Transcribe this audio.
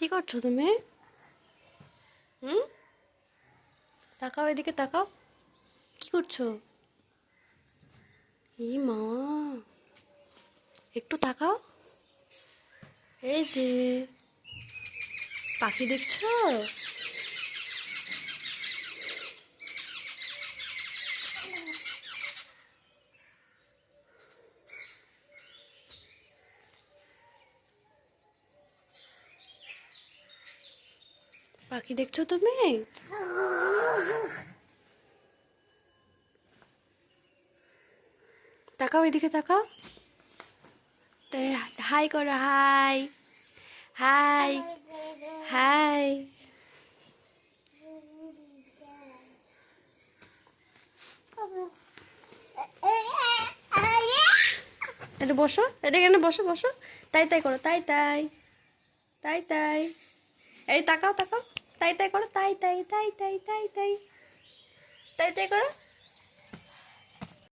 কি করছো তুমি? হুম, তাকাও, এদিকে তাকাও। কি করছো? এই মা, একটু তাকাও। এই যে পাখি দেখছো? পাখি দেখছো তুমি? তাকাও, এদিকে তাকাও। হাই করো, হাই। হাই। হাই। এটা বসো, এটা এখানে বসো, বসো। তাই তাই করো, তাই তাই। তাই তাই। এই তাকাও, তাকাও। তাই তাই করো, তাই তাই, তাই তাই, তাই তাই। তাই তাই করো।